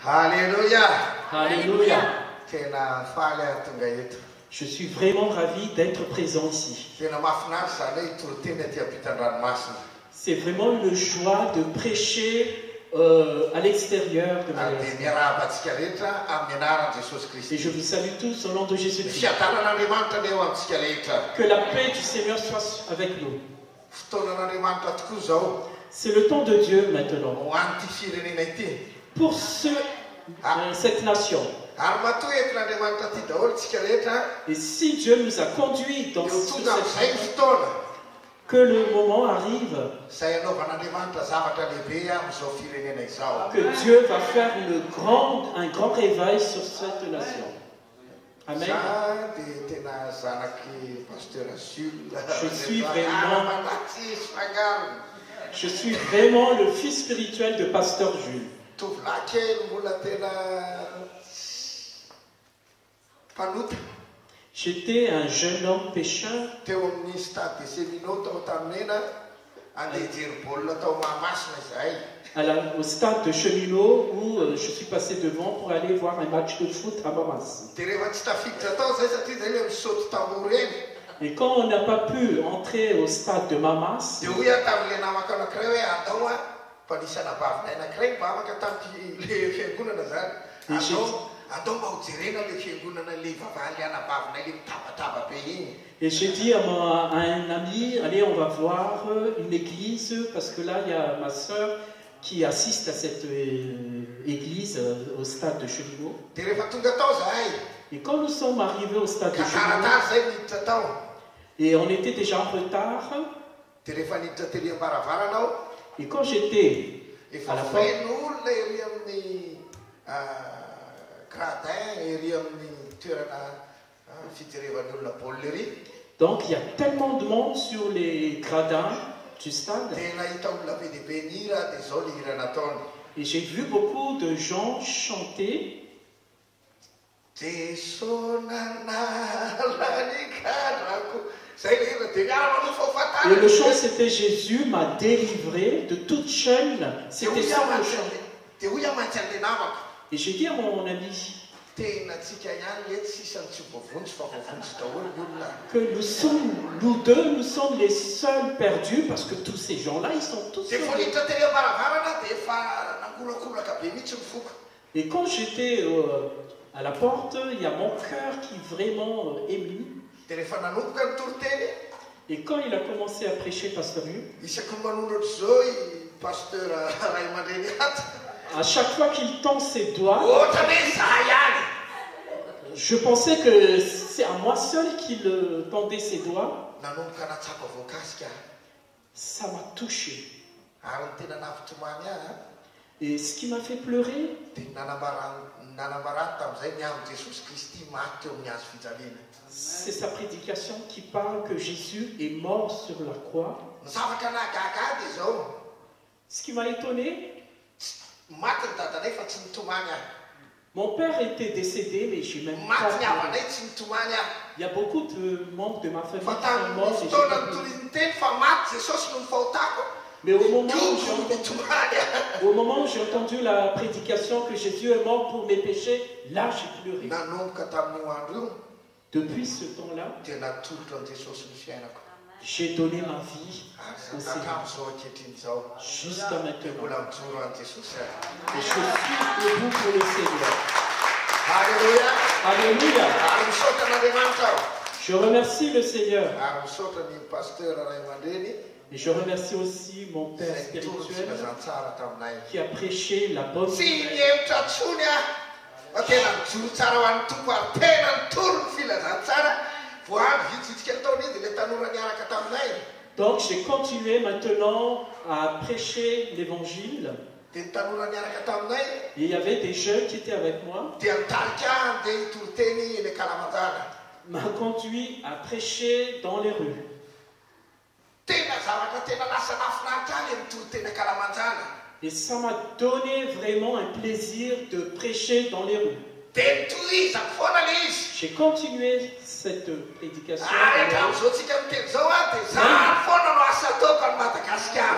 Alléluia. Alléluia. Je Je suis vraiment ravi d'être présent ici. C'est vraiment une joie de prêcher à l'extérieur de ma vie. Et je vous salue tous au nom de Jésus-Christ. Que la paix du Seigneur soit avec nous. C'est le temps de Dieu maintenant. Pour cette nation. Et si Dieu nous a conduits dans cette que le moment arrive, que Dieu va faire un grand réveil sur cette nation. Amen. Je suis vraiment le fils spirituel de Pasteur Jules. J'étais un jeune homme pécheur. Au stade de cheminot où je suis passé devant pour aller voir un match de foot à Mamas. Et quand on n'a pas pu entrer au stade de Mamas, et j'ai dit à un ami, allez, on va voir une église, parce que là, il y a ma soeur qui assiste à cette église au stade de Cheminot. Et quand nous sommes arrivés au stade de Cheminot, et on était déjà en retard, et quand j'étais à la porte, donc il y a tellement de monde sur les gradins du stade. Et j'ai vu beaucoup de gens chanter. Et le chant c'était Jésus m'a délivré de toute chaîne. C'était ça le chant. Et j'ai dit à mon ami que nous sommes les seuls perdus parce que tous ces gens-là, ils sont tous sauvés. Et quand j'étais à la porte, il y a mon cœur qui vraiment ému. Et quand il a commencé à prêcher, Pasteur Hu, à chaque fois qu'il tend ses doigts, je pensais que c'est à moi seul qu'il tendait ses doigts. Ça m'a touché. Et ce qui m'a fait pleurer, c'est sa prédication qui parle que Jésus est mort sur la croix. Ce qui m'a étonné, mon père était décédé, mais j'ai même pas pleuré. Il y a beaucoup de membres de ma famille qui sont morts et j'ai pas pleuré. Mais au moment où j'ai entendu la prédication que Jésus est mort pour mes péchés, là j'ai pleuré. Depuis ce temps-là, j'ai donné ma vie au Seigneur. Jusqu'à maintenant. Et je suis debout pour le Seigneur. Alléluia. Alléluia. Je remercie le Seigneur. Et je remercie aussi mon Père spirituel qui a prêché la bonne nouvelle. Donc j'ai continué maintenant à prêcher l'évangile. Et il y avait des jeunes qui étaient avec moi. M'a conduit à prêcher dans les rues. Et ça m'a donné vraiment un plaisir de prêcher dans les rues. J'ai continué cette prédication.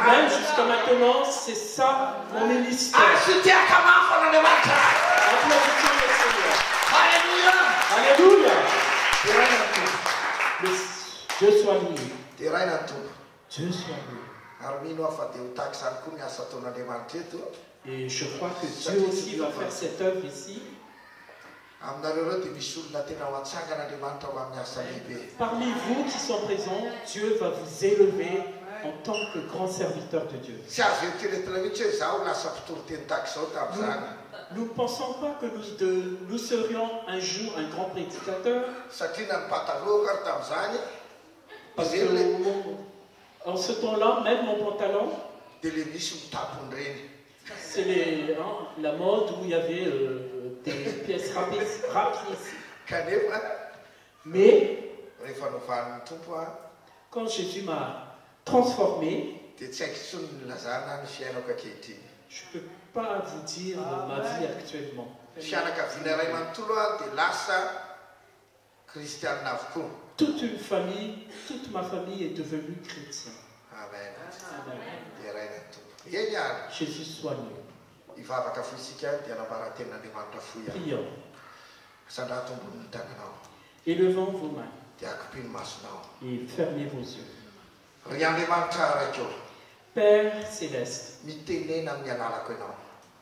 Même jusqu'à maintenant, c'est ça mon ministère. soit loué. Dia ray na tompo. Dieu soit loué. Ary mino aho fa dia ho tahaka izany koa ny asa ataon'Andriamanitra eto. Et je crois que Dieu aussi va faire cette œuvre ici. Aminareo ireo dia misy olona tena ho atsangan'Andriamanitra ho amin'ny asa lehibe. Parmi vous qui sont présents, Dieu va vous élever en tant que grand serviteur de Dieu. Tsy azo eritreretina mihitsy hoe izaho lasa mpitory-teny tahak'izao tamin'izany. Nous ne pensons pas que nous serions un jour un grand prédicateur. Satria na ny pataloha ary tamin'izany. Parce que en ce temps-là, même mon pantalon, dia le misy mitapony reny. c'est la mode où il y avait des pièces rapides. Kanefa Mais rehefa novan'ny tompo a quand Jésus m'a transformé, dia tsy haiko intsony ny lazana ny fiainako ankehitriny. je ne peux pas vous dire ma vie actuellement. Fianakaviana iray manontolo a dia lasa kristianina avokoa. Toute une famille, toute ma famille est devenue chrétienne. Amen. Amen. Dia ray na tompo. Eny ary Jésus soit loué. hivavaka fo isika dia hanambaran-tenin'Andriamanitra fo ihany. Prions. Sandratombon'ny tananao Élevons vos mains dia akopiny masonao. et fermez vos yeux. Ry Andriamanitra raikeo Père céleste, mitenena amin'ny analako ianao.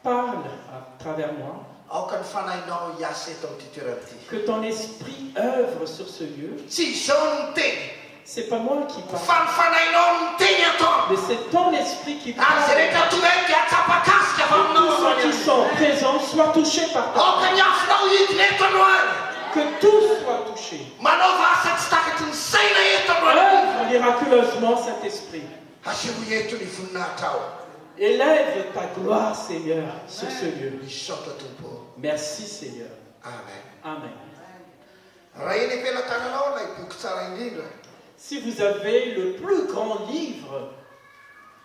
parle à travers moi, Aoka ny fanahinao hiasa eto amin'ity toerana ity. que ton esprit œuvre sur ce lieu. Tsy izao no miteny C'est pas moi qui parle, fa ny fanahinao no miteny atao. mais c'est ton esprit qui Ary parle. zay rehetra tonga dia atsapakasika fa aminao Tous ceux qui sont présents soient touchés par toi. aoka ny afinao hidina eto ano any. Que tous soient touchés. Manaova asa tsy takatry ny saina eto ano any. Œuvre miraculeusement, Saint-Esprit. aseho eto ny voninahitra ao. Élève ta gloire, Seigneur, sur ce lieu. Misaotra tompo. Merci, Seigneur. Amen. Amen. Raha eny ampelantananao ilay boky tsara indrindra Si vous avez le plus grand livre,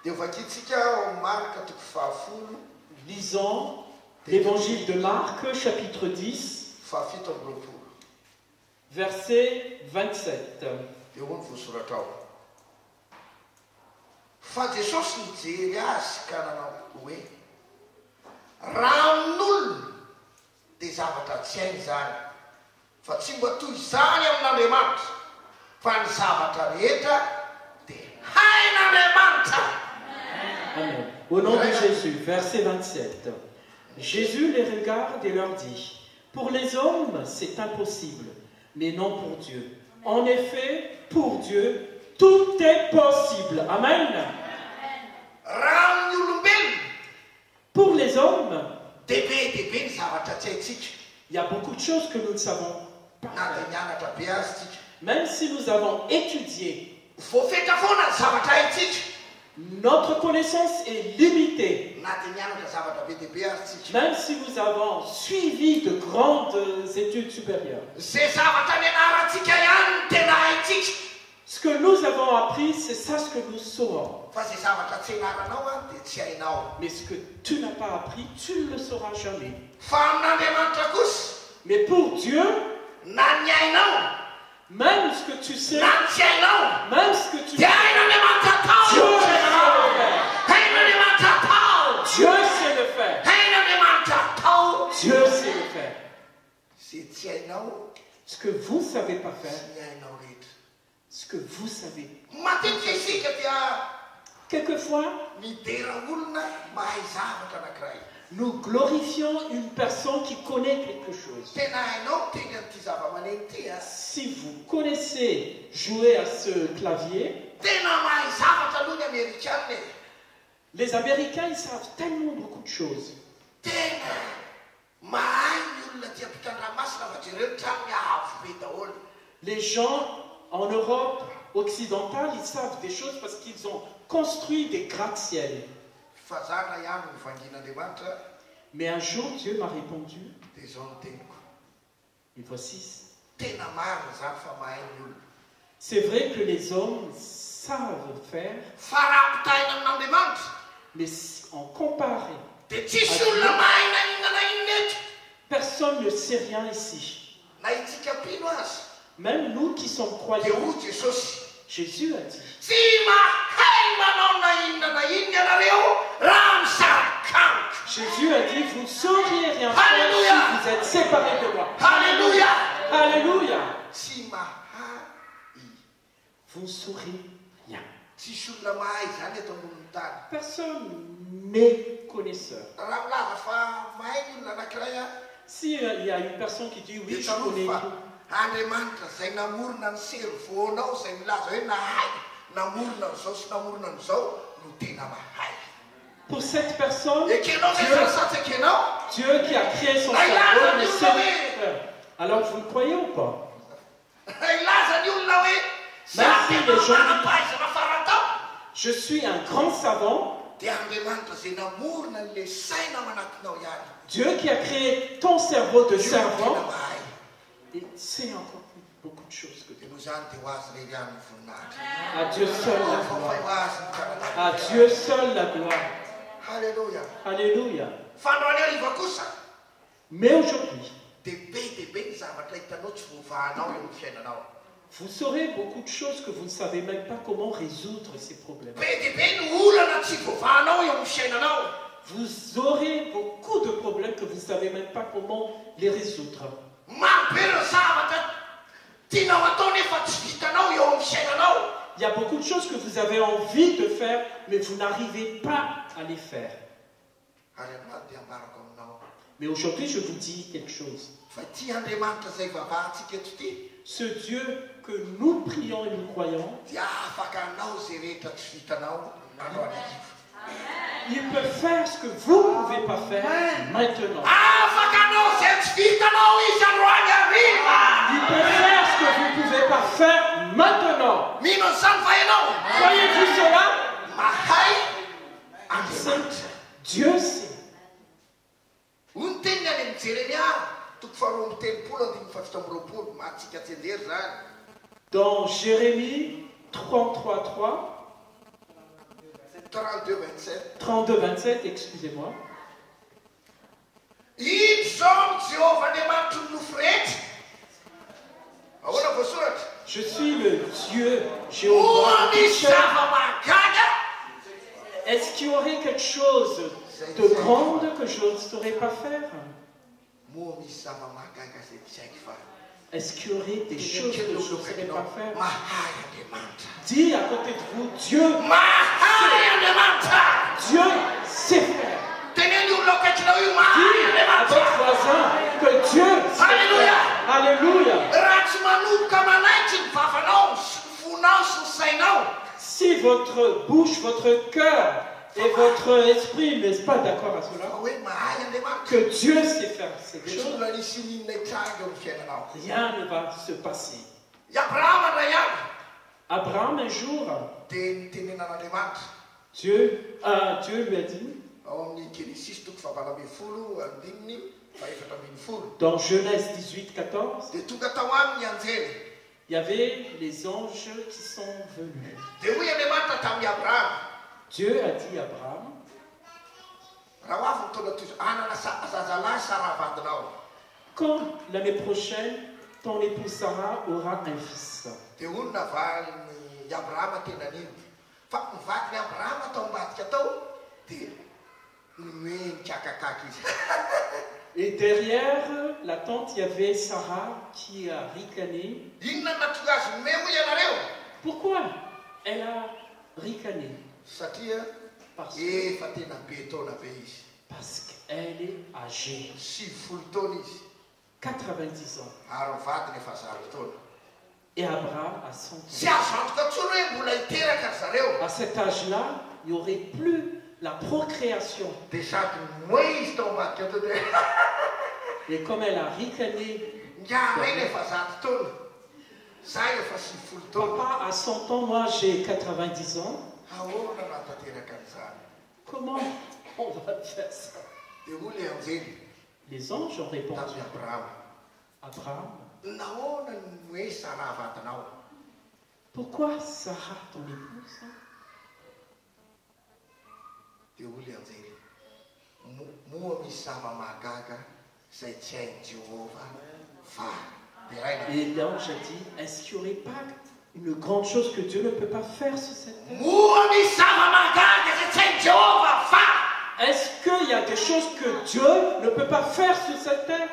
dia vakitsika ao Marka toko fahafolo lisons l'évangile de Marc, chapitre 10, fahafito amby roapolo. verset 27. Dia ho ny voasoratra ao. Fa Jesosy nijery azy ka nanao hoe raha amin'olona dia zavatra tsy hainy izany, fa tsy mba toy izany amin'Andriamanitra, fa ny zavatra rehetra dia hain'Andriamanitra. Amen. Au nom de Jésus, verset 27. Jésus les regarde et leur dit, pour les hommes, c'est impossible, mais non pour Dieu. En effet, pour Dieu, tout est possible. Amen. Raha amin'ny olombelona Pour les hommes, dehibe ny zavatra tsy haintsika. il y a beaucoup de choses que nous ne savons pas Na faire. dia nianatra be azy tsika. Même si nous avons étudié, Voafetra foana ny zavatra haintsika. notre connaissance est limitée. Na dia nianatra zavatra be dehibe azy tsika. Même si nous avons suivi de grandes études supérieures. Zay zavatra nianarantsika ihany no tena haintsika. Ce que nous avons appris, c'est ça ce que nous saurons. Fa zay zavatra tsy ianaranao a dia tsy hainao. Mais ce que tu n'as pas appris, tu ne le sauras jamais. Fa amin'Andriamanitra kosa Mais pour Dieu, na ny hainao même ce que tu sais, na ny tsy hainao même ce que tu dia sais, hain'Andriamanitra Dieu atao. sait le faire. Hain'Andriamanitra atao. Dieu sait le faire. Hain'Andriamanitra atao. Dieu sait le faire. Zay tsy hainao Ce que vous ne savez pas sy faire, ny hainao rehetra. ce que vous savez. Matetika isika dia Quelquefois, midera olona mahay zavatra anankiray. nous glorifions une personne qui connaît quelque chose. Tena hainao teny amin'ity zava-maneno ity a. Si vous connaissez jouer à ce clavier, Tena mahay zavatra aloha ny Amerikanina e. les Américains, ils savent tellement beaucoup de choses. Tena mahay ny olona tia mpitandramasina fa jereo ny trano miavo be daholo. Les gens en Europe occidentale, ils savent des choses parce qu'ils ont construit des gratte-ciel. Fa zana ihany ny vangin'Andriamanitra Mais un jour, Dieu m'a répondu, dia izao no teniko. et voici, Tena marina zany fa mahay ny olona. c'est vrai que les hommes savent faire, Fa raha ampitaina amin'Andriamanitra mais en comparé, dia tsisy olona mahay na inona na inona eto. personne ne sait rien ici. Na itsika pino azy Même nous qui sommes dia croyants, ho Jesosy Jésus a dit, tsy mahay manao na inona ianareo raha misaraka amiko. Jésus a dit, vous ne sauriez rien faire Alléluia. si vous êtes séparés de moi. Alléluia. Alléluia. Tsy mahay vous ne saurez rien. Tsisy olona mahay zany eto ambonin'ny tany. Personne n'est connaisseur. Raha milaza fa mahay ny olona anankiray a, Si il y a une personne qui dit oui, je connais fa tout, Andriamanitra zay namorona ny servoanao zay milaza hoe nahay namorona an'izao sy namorona an'izao no tena mahay. pour cette personne, Ekenao zay zarasatsy ekenao. Dieu qui a créé son cerveau ne sait rien faire. Alors vous le croyez ou pas? Ilaza ny olona hoe Merci les gens. manam-pahaizana faratao. Je suis un grand savant. Dia Andriamanitra zay namorona n'le saina manatinao ihany. Dieu qui a créé ton cerveau de Io no servant, tena mahay. et c'est encore beaucoup de choses que Dia Dieu. noho izany dia ho azy rery ihany ny voninahitra. À Dieu seul la Fa gloire. ho azy ny karakara. À Dieu seul la gloire. Halleluja. Alléluia. Fandroany hariva kosa Mais aujourd'hui, dia be ny zavatra hitanao tsy voavahanao eo amin'ny fiainanao. vous saurez beaucoup de choses que vous ne savez même pas comment résoudre ces problèmes. Be ny olana tsy voavahanao eo amin'ny fiainanao. Vous aurez beaucoup de problèmes que vous ne savez même pas comment les résoudre. Maro be ireo zavatra tianao atao nefa tsy vitanao eo amin'ny fiainanao. Il y a beaucoup de choses que vous avez envie de faire, mais vous n'arrivez pas à les faire. Ary aminao dia ambarako aminao. Mais aujourd'hui, je vous dis quelque chose. Fa ity Andriamanitra zay vavahantsika eto ity Ce Dieu que nous prions et nous croyons, dia afaka anao zay rehetra tsy vitanao androany hariva. il peut faire ce que vous ne pouvez pas faire maintenant. Afaka anao zay tsy vitanao izy androany hariva. Il peut faire ce que vous ne pouvez pas faire maintenant. Mino an'izany va ianao. Croyez-vous cela? Mahay C'est Andriamanitra. Dieu sait. Hoy ny teniny any amin'ny Jeremia toko faharoa amby telopolo andimy fafito amby roapolo mahatsika tsy anjery zany. Dans Jérémie 33:3, 32-27. 32-27, excusez-moi. Ino zao ny Jehovah Andriamanitra ny nofo rehetra. Ahoana voasoratra? Je suis le Dieu Jéhovah. Oa misy zava-mahagaga. Est-ce qu'il y aurait quelque chose de grand que je ne saurais pas faire? Moa misy zava-mahagaga zay tsy haiko fa. Est-ce qu'il y aurait des choses que je ne saurais pas faire? Mahay Andriamanitra. Dis à côté de vous, Dieu, Mahay Andriamanitra. Dieu sait faire. Teneny olona akaikinao io Dis mahay à Andriamanitra. votre voisin que Dieu sait Alléluia. faire. Alléluia. Raha tsy manomboka manaitry ny vavanao sy ny fonao sy ny sainao. Si votre bouche, votre cœur et votre esprit n'est pas d'accord à Fa cela, hoe mahay Andriamanitra. que Dieu sait faire cette Misy chose, olona nisy ninona hitranga eo amin'ny fiainanao. rien ne va se passer. I Abrahama indray ihany Abraham, un jour, dia nitenenan'Andriamanitra Dieu lui a dit, ao amin'ny Genesis toko fahavalambin'ny folo andiminy faefatra ambin'ny folo. dans Genèse 18:14, Dia tonga tao aminy anjely. il y avait les anges qui sont venus. Dia hoy Andriamanitra tamin'ny Abrahama, Dieu a dit à Abraham, raha ho avy ny taona toy izao, anana zazalahy Sara vadinao. quand l'année prochaine, ton épouse Sarah aura un fils. Dia hoy navaliny Abrahama tena an'iny. Fa nivadiny Abrahama tao ambadika tao, dia hoe nikakakaky izy. Et derrière la tente, il y avait Sarah qui a ricané. Inona no natonga azy nome hoy ianareo? Pourquoi elle a ricané? Satria Parce efa tena be taona be izy. qu'elle est âgée. 70 taona izy. 90 ans. Ary ny vadiny efa 0 taona. Et Abraham a 100 Tsy ans. azo antoka intsony hoe mbola hiteraka ry zareo. À cet âge-là, il n'y aurait plus la procréation. Dia sady moe izy tao ambadika tao dia Et comme elle a ricané, ngiara iny efa 100 taona. Zaho efa 70 taona. papa a 100 ans, moi j'ai 90 ans. Ahoana natateraka an'izany? Comment on va faire ça? Dia hoy le anjely Les anges ont répondu, tamin'ny Abrahama, Abraham, nahoana ny hoe Sara vadinao? pourquoi Sarah, ton épouse, Dia hoy le anjely, moa misy zava-mahagaga izay tsy hain'i Jehovah fa dia raina. et l'ange a dit, est-ce qu'il n'y aurait pas une grande chose que Dieu ne peut pas faire sur cette terre? Moa misy zava-mahagaga izay tsy hain'i Jehovah fa Est-ce qu'il y a des choses que Dieu ne peut pas faire sur cette terre?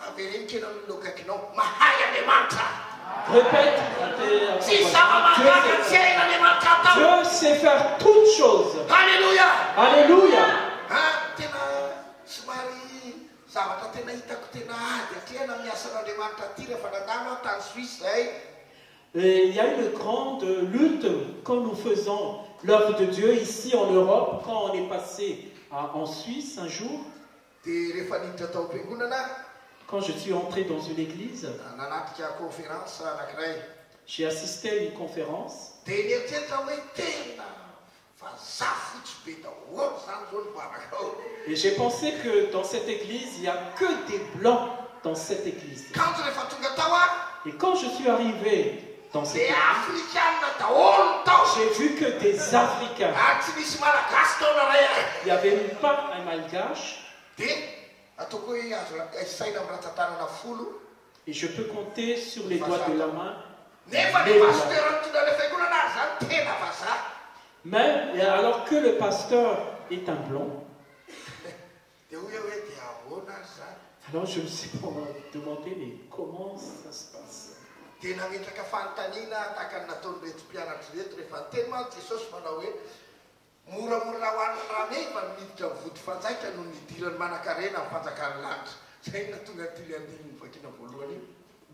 averenikena amin'ny lokakynao mahay Andriamanitra. Répète. Dieu sait faire toutes choses. Alléluia. Alléluia. Et il y a une grande lutte quand nous faisons l'œuvre de Dieu ici en Europe, quand on est passé en Suisse un jour. Quand je suis entré dans une église, j'ai assisté à une conférence. Et j'ai pensé que dans cette église, il n'y a que des blancs dans cette église. Et quand je suis arrivé dans cette église, j'ai vu que des Africains. Il n'y avait même pas un malgache. Et je peux compter sur les doigts de la main. Mais alors que le pasteur est un blond, alors je me suis demandé, mais comment ça se passe?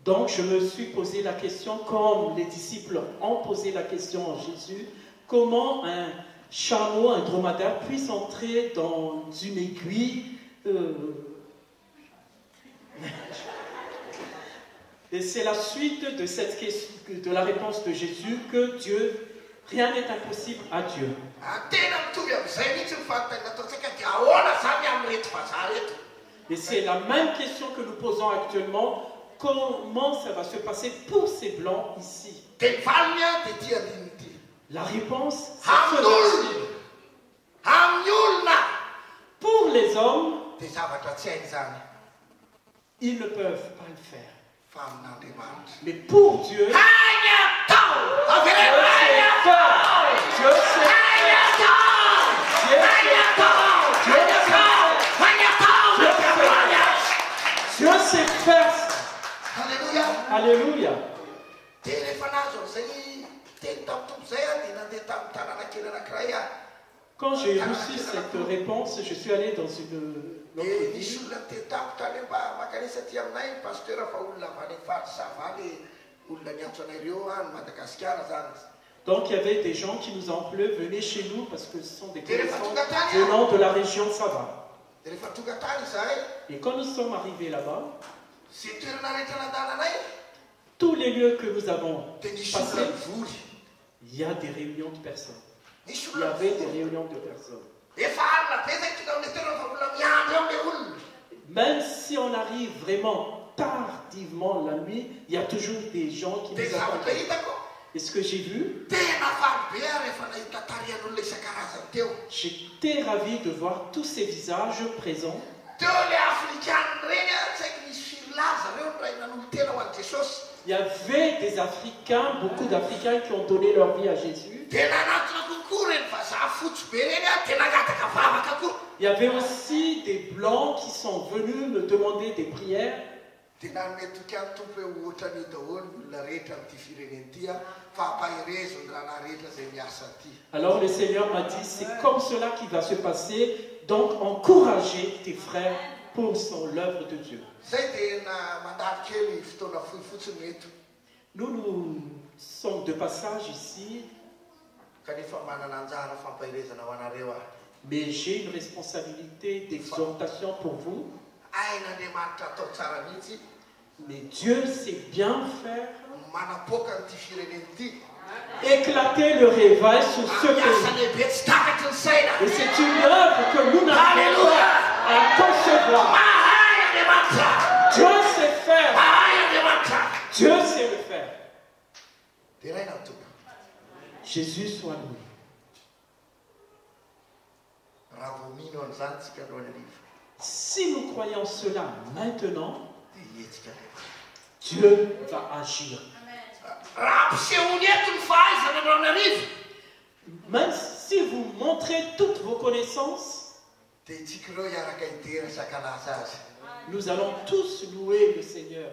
Donc je me suis posé la question, comme les disciples ont posé la question à Jésus, comment un chameau, un dromadaire puisse entrer dans une aiguille Et c'est la suite de cette question, de la réponse de Jésus, que Dieu, rien n'est impossible à Dieu. Et c'est la même question que nous posons actuellement. Comment ça va se passer pour ces blancs ici? La réponse, c'est ceci. Pour les hommes, ils ne peuvent pas le faire. Mais pour Dieu, Dieu sait faire. Alléluia. Quand j'ai reçu cette réponse, je suis allé dans une autre ville. Donc il y avait des gens qui nous ont appelés, venez chez nous parce que ce sont des connaissances venant de la région Sava. Et quand nous sommes arrivés là-bas, tous les lieux que nous avons passés, il y a des réunions de personnes. Il y avait des réunions de personnes. Même si on arrive vraiment tardivement la nuit, il y a toujours des gens qui nous attendent. Et ce que j'ai vu, j'étais ravi de voir tous ces visages présents. Il y avait des Africains, beaucoup d'Africains qui ont donné leur vie à Jésus. Il y avait aussi des Blancs qui sont venus me demander des prières. Alors le Seigneur m'a dit, c'est comme cela qui va se passer, donc encouragez tes frères pour l'œuvre de Dieu. Nous sommes de passage ici, mais j'ai une responsabilité d'exhortation pour vous. Mais Dieu sait bien faire. Éclater le réveil sur ce pays. Et c'est une œuvre que nous n'arrivons pas à concevoir. Dieu sait faire. Dieu sait le faire. Jésus soit loué. Si nous croyons cela maintenant, Dieu va agir. Même si vous montrez toutes vos connaissances, Nous allons tous louer le Seigneur.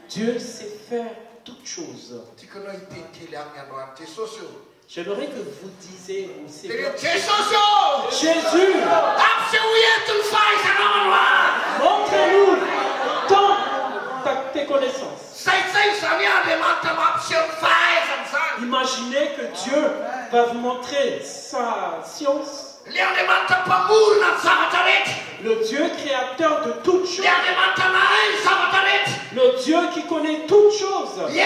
Dieu sait faire toutes choses. J'aimerais que vous disiez au Seigneur, Jésus, montre-nous tes connaissances. Imaginez que Dieu va vous montrer sa science. Le Dieu créateur de toutes choses. Le Dieu qui connaît toutes choses. Il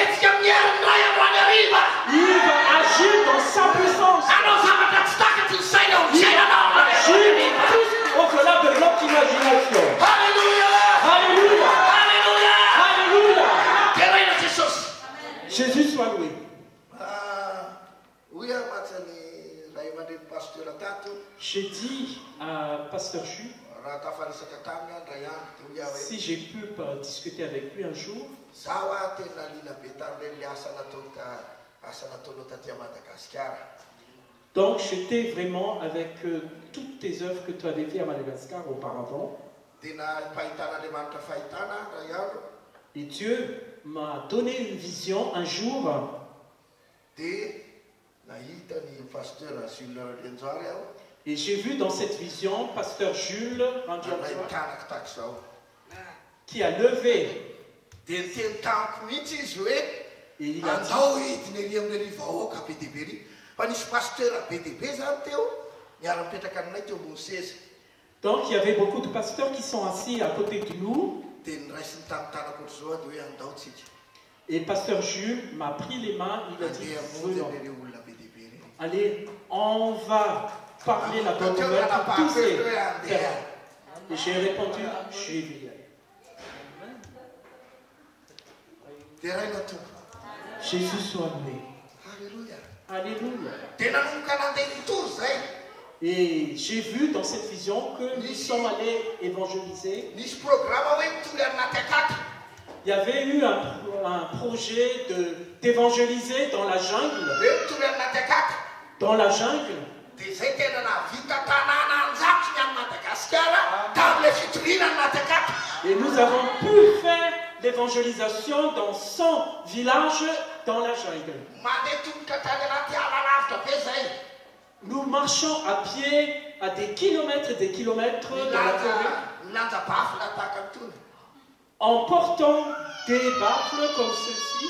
va agir dans sa puissance. Il va agir plus au-delà de notre imagination. Alléluia! Alléluia! Alléluia! Jésus soit loué. J'ai dit à Pasteur Jules, si j'ai pu discuter avec lui un jour, donc j'étais vraiment avec toutes tes œuvres que tu avais fait à Madagascar auparavant. Et Dieu m'a donné une vision un jour. Et j'ai vu dans cette vision Pasteur Jules qui a levé. Et il a dit, donc il y avait beaucoup de pasteurs qui sont assis à côté de nous. Et Pasteur Jules m'a pris les mains, il a dit, allez, on va parler la bonne nouvelle pour tous ces terrains. Et j'ai répondu, je vais y aller. Jésus soit loué. Alléluia. Et j'ai vu dans cette vision que nous sommes allés évangéliser. Il y avait eu un projet d'évangéliser dans la jungle. Dans la jungle. Et nous avons pu faire l'évangélisation dans 100 villages dans la jungle. Nous marchons à pied à des kilomètres et des kilomètres dans la forêt, en portant des baffles comme ceci.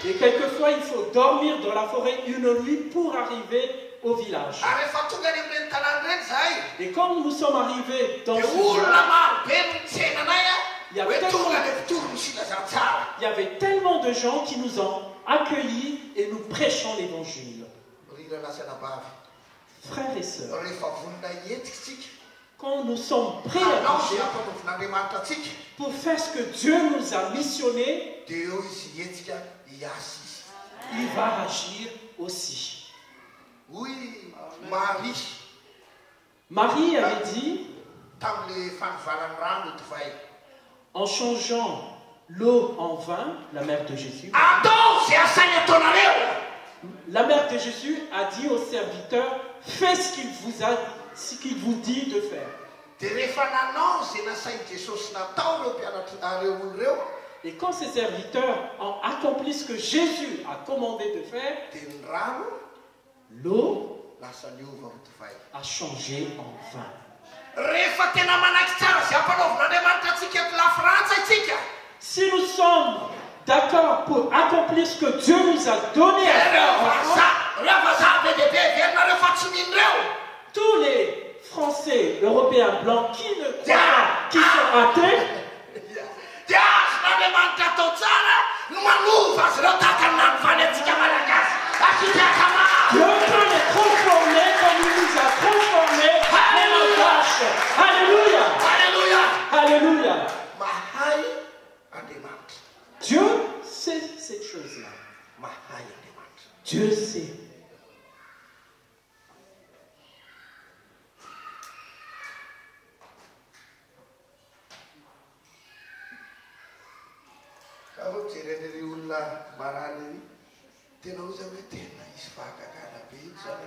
Et quelquefois, il faut dormir dans la forêt une nuit pour arriver au village. Et quand nous sommes arrivés dans ce village, il y avait tellement de gens qui nous ont accueillis et nous prêchons l'évangile. Frères et sœurs, quand nous sommes prêts à marcher pour faire ce que Dieu nous a missionné, il va agir aussi. Oui, Marie avait dit, en changeant l'eau en vin, la mère de Jésus, la mère de Jésus a dit au serviteur, fais ce qu'il vous dit de faire. Et quand ces serviteurs ont accompli ce que Jésus a commandé de faire, l'eau a changé en vin. Si nous sommes d'accord pour accomplir ce que Dieu nous a donné à faire, tous les Français, Européens, blancs qui ne croient pas, qui sont athées, Dieu peut les transformer comme il nous a transformés en vaches. Alléluia. Alléluia. Dieu sait cette chose-là. Dieu sait.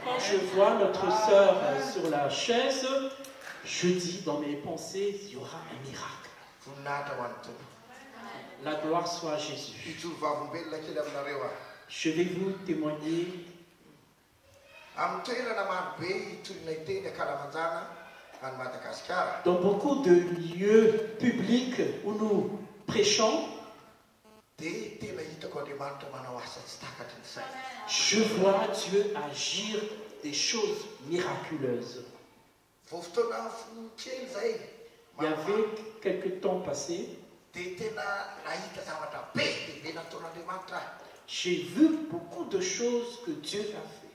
Quand je vois notre sœur sur la chaise, je dis dans mes pensées, il y aura un miracle. La gloire soit à Jésus. Je vais vous témoigner. Dans beaucoup de lieux publics où nous prêchons, je vois Dieu agir des choses miraculeuses. Il y avait quelques temps passés, j'ai vu beaucoup de choses que Dieu a fait.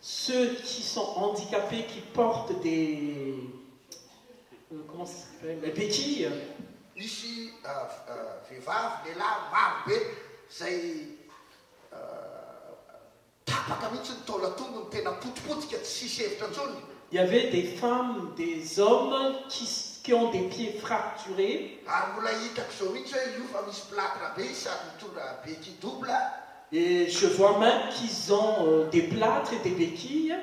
Ceux qui sont handicapés, qui portent des... comment ça s'appelle? Les béquilles. Ici, il y avait des femmes, des hommes qui ont des pieds fracturés. Et je vois même qu'ils ont des plâtres et des béquilles.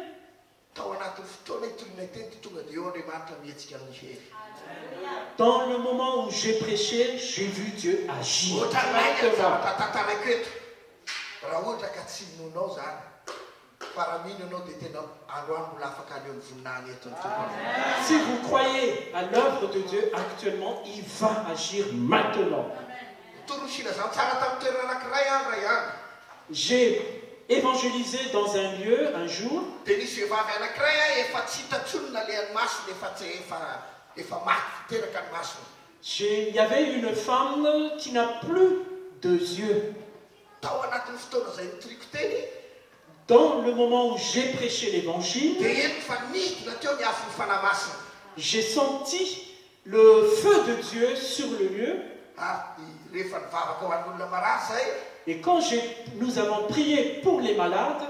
Dans le moment où j'ai prêché, j'ai vu Dieu agir. Si vous croyez à l'œuvre de Dieu actuellement, il va agir maintenant. J'ai évangélisé dans un lieu un jour. Il y avait une femme qui n'a plus de yeux. Dans le moment où j'ai prêché l'évangile, j'ai senti le feu de Dieu sur le lieu. Et quand nous avons prié pour les malades,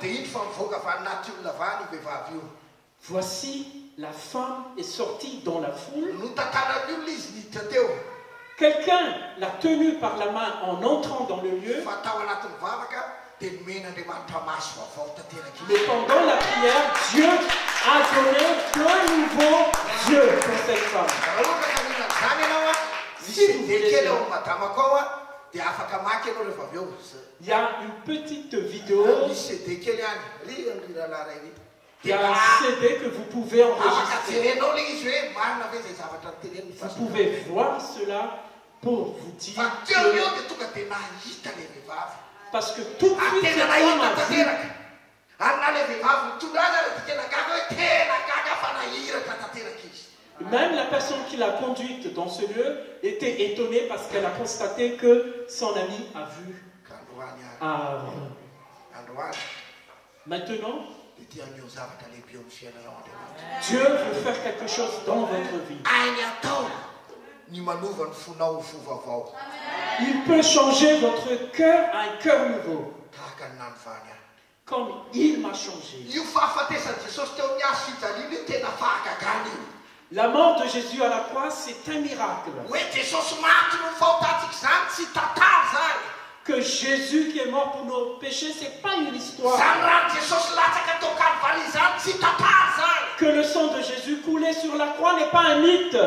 voici la femme est sortie dans la foule. Quelqu'un l'a tenue par la main en entrant dans le lieu. Mais pendant la prière, Dieu a donné de nouveau Dieu pour cette femme. Si vous voulez, il y a une petite vidéo. Il y a un CD que vous pouvez enregistrer. Vous pouvez voir cela pour vous dire que... Parce que tout de suite, cette femme a vu. Même la personne qui l'a conduite dans ce lieu était étonnée parce qu'elle a constaté que son ami a vu. Maintenant, Dieu veut faire quelque chose dans votre vie. Il peut changer votre cœur à un cœur nouveau. Comme il m'a changé. La mort de Jésus à la croix, c'est un miracle. Que Jésus qui est mort pour nos péchés, ce n'est pas une histoire. Que le sang de Jésus coulé sur la croix n'est pas un mythe.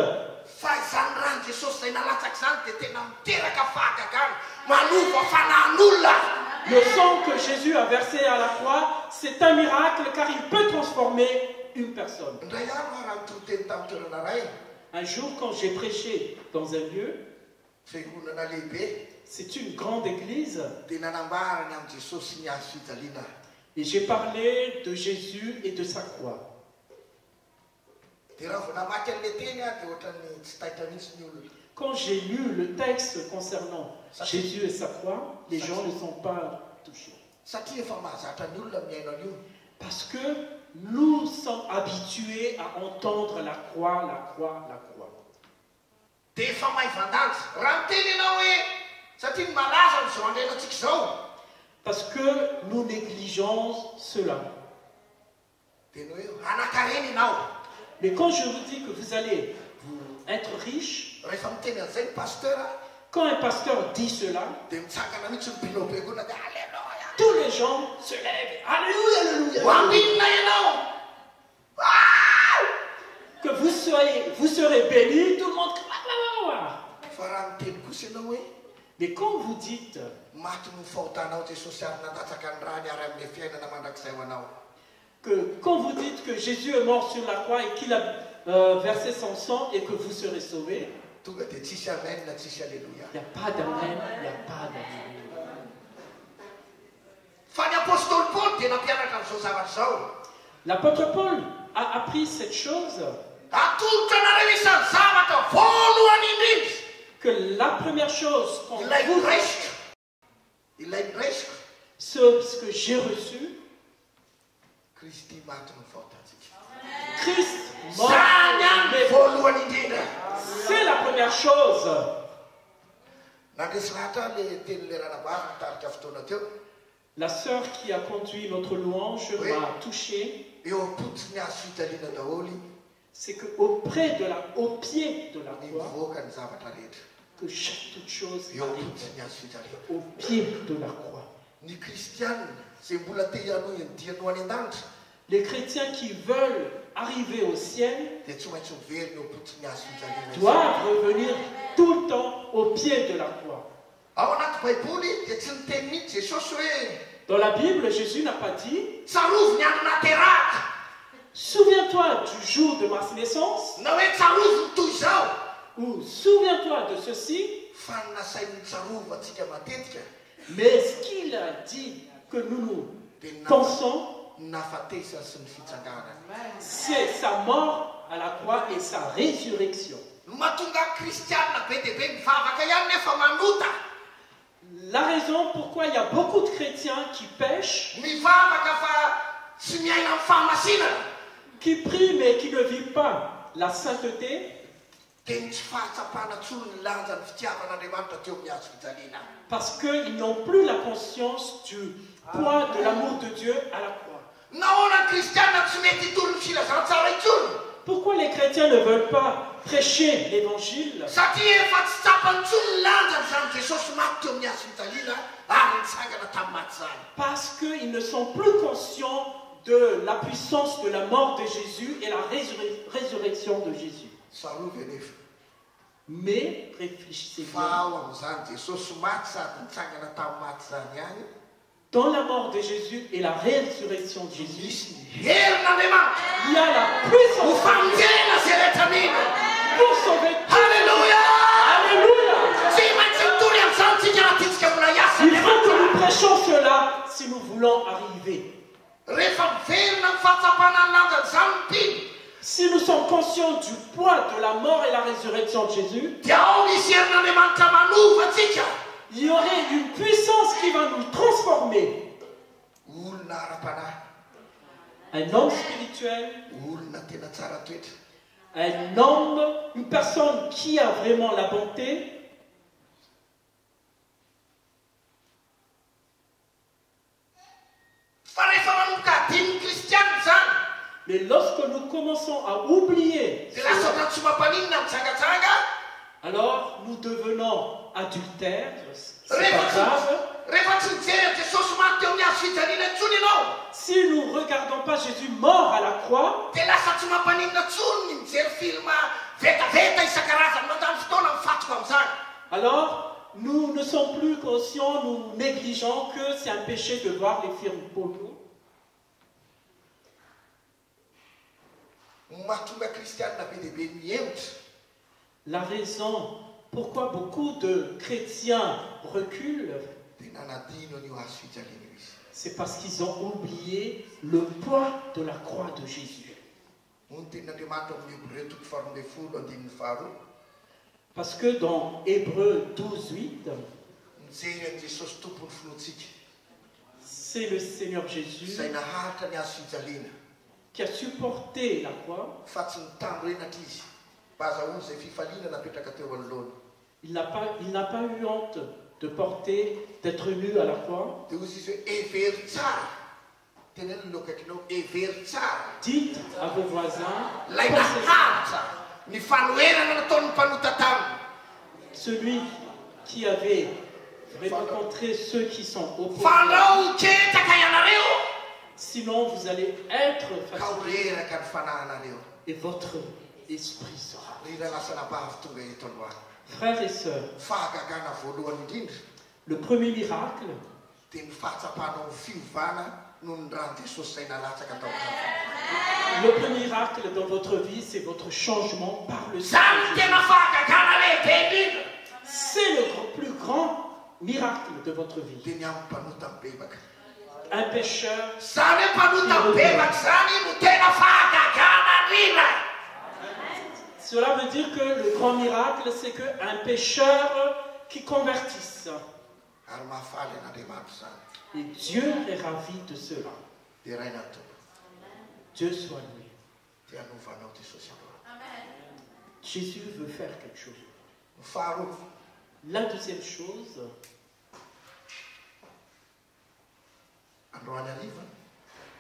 Le sang que Jésus a versé à la croix, c'est un miracle car il peut transformer une personne. Un jour, quand j'ai prêché dans un lieu, c'est une grande église, et j'ai parlé de Jésus et de sa croix. Quand j'ai lu le texte concernant Jésus et sa croix, les gens ne sont pas touchés. Parce que nous sommes habitués à entendre la croix, la croix, la croix. Parce que nous négligeons cela. Mais quand je vous dis que vous allez être riche, Quand un pasteur dit cela, dia mitsangana mihitsy ny binobe koa na dia alléluia. tous les gens se lèvent. Alléluia, alléluia. Ho ambinina ianao. Que vous serez bénis, tout le monde. Fa raha miteny kosa ianao hoe Mais quand vous dites maty no fahotanao Jesosy ary natatsaka ny raha niara amin'ny fiainana mandrakizay ho anao. quand vous dites que Jésus est mort sur la croix et qu'il a versé son sang et que vous serez sauvés, tonga dia tsisy amen na tsisy alléluia. il n'y a pas d'amen, il n'y a pas d'amen. Fa ny apôstôly Paul dia nampianatra amin'izao zavatra izao. L'apôtre Paul a appris cette chose, atolotra nareo isan'ny zavatra voalohany indrindra. que la première chose qu'on Ilay vous resika. Ilay resika. ce que j'ai reçu, Kristy maty no fahotantsika. Christ mort, Zany ihany voalohany indrindra. c'est la première chose. Nandresy lahatra le tenin'le ranabary nitarika fotoana teo. La sœur qui a conduit notre louange Oui. m'a touché. Eo am-potsiny azo fitaliana daholy C'est qu'au pied de la ny croix, mivoaka ny zavatra rehetra. que toute chose Eo arrive. am-potsiny azo fitaliana. Au pied de la croix. Ny kristianina izay mbola te hianohy ny diany any an-danitra Les chrétiens qui veulent arriver au ciel dia tsy maintsy miverina eo am-potsiny azo fitaliana. doivent revenir tout le temps au pied de la croix. Ao anaty baiboly dia tsy niteny mihitsy Jesosy hoe Dans la Bible, Jésus n'a pas dit tsarovy ny andro nateraka « Souviens-toi du jour de ma naissance » na hoe tsarovy ny toy izao. ou « Souviens-toi de ceci », Fa ny nasain'ny tsarovy antsika matetika mais ce qu'il a dit que nous dia pensons, ny nafatesany sy ny fitsanganany. c'est sa mort à la croix et sa résurrection. No mahatonga kristianina be dia be mivavaka ihany nefa manota. La raison pourquoi il y a beaucoup de chrétiens qui pêchent, Mivavaka fa tsy miaina amin'ny fahamasinana qui prient mais qui ne vivent pas la sainteté, dia ny tsy fahatsapana tsony ny lanja ny fitiavan'Andriamanitra teo amin'ny azo fijaliana. parce qu'ils n'ont plus la conscience du poids de l'amour de Dieu à la croix. Nahoana ny kristianina tsy mety hitolo ny filazantsara intsony? Pourquoi les chrétiens ne veulent pas prêcher l'évangile? Satria efa tsy tsapany tsony ny lanja nyzany Jesosy maty teo amin'ny azo fijaliana ary nitsangana tamin'ny maty zany. Parce qu'ils ne sont plus conscients de la puissance de la mort de Jésus et la résurrection de Jésus. Tsarovy anefa Mais réfléchissez fa bien. ao amin'izany Jesosy maty sady nitsangana tamin'ny maty zany ihany Dans la mort de Jésus et la résurrection de Jésus, misy ny herin'Andriamanitra il y a la ho puissance famonjena zay rehetra mino. pour sauver. Alléluia! Alléluia! Tsy maintsy mitory amin'izany tsika raha tiantsika mbola hiasa Il faut que nous prêchions cela si nous voulons arriver. rehefa miverina ny fahatsapana ny lanjan'izany mpino Si nous sommes conscients du poids de la mort et la résurrection de Jésus, dia ao misy herin'Andriamanitra manova atsika. il y aurait une puissance qui va nous transformer. Olona ara-panahy, Un homme spirituel, olona tena tsara toetra, un homme, une personne qui a vraiment la bonté, fa rehefa manomboka adininy kristianina zany mais lorsque nous commençons à oublier dia lasa ohatran'ny tsy mampaninona mijangajanga. alors nous devenons adultères, c'est pas Rehefa grave. tsy mijery Jesosy maty teo amin'ny azo fijaliana intsony ianao Si nous ne regardons pas Jésus mort à la croix, dia lasa tsy mampaninona tsony ny mijery filma vetaveta isan-karazany mandany fotoana mifatoka amin'izany. alors nous ne sommes plus conscients, nous négligeons que c'est un péché de voir les films porno. Mahatonga kristianina be dia be mihevitra La raison pourquoi beaucoup de chrétiens reculent, dia nanadino an'io azo fijaliana io izy. c'est parce qu'ils ont oublié le poids de la croix de Jésus. Moa ny tenin'Andriamanitra amin'ny Hébreu toko faharoa ambin'ny folo andininy faharoa Parce que dans Hébreux 12:8, mijery an' Jesosy tompony finoantsika c'est le Seigneur Jésus izay naharitra ny azo fijaliana qui a supporté la croix. fa tsy nitandro enatra izy mba azahoany izay fifaliana napetraka teo anoloana. Il n'a pas eu honte de porter, d'être nu à la croix. Dia ozy izy hoe every tsara, tena ny lokakinao every tsara Dites à vos voisins, lay pensez- naharitra ny fanoherana nataon'ny mpanota taminy. celui qui avait vraiment rencontré ceux qui sont opposés. Sinon, vous allez être fatigué et votre esprit sera. Frères et sœurs, le premier miracle, le premier miracle dans votre vie, c'est votre changement par le Seigneur. C'est le plus grand miracle de votre vie. Un pécheur qui revient. Cela veut dire que le grand miracle, c'est qu'un pécheur qui convertisse. Et Dieu est ravi de cela. Dieu soit loué. Jésus veut faire quelque chose. La deuxième chose,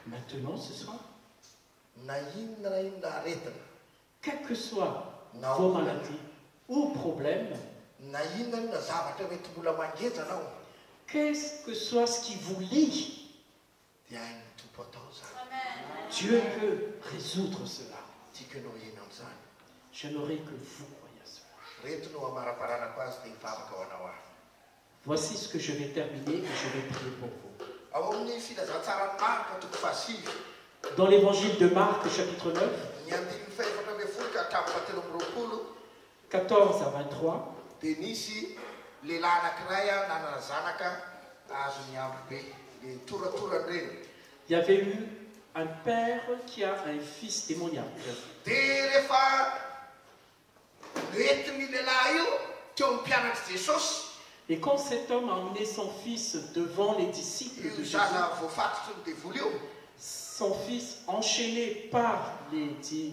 maintenant ce soir, quelles que soient vos maladies ou problèmes, qu'est-ce que soit ce qui vous lie, Dieu peut résoudre cela. J'aimerais que vous croyiez à cela. Voici ce que je vais terminer et je vais prier pour vous. Dans l'évangile de Marc, chapitre 9, 14 à 23, il y avait eu un père qui a un fils démoniaque. Et quand cet homme a emmené son fils devant les disciples de Jésus, son fils enchaîné par les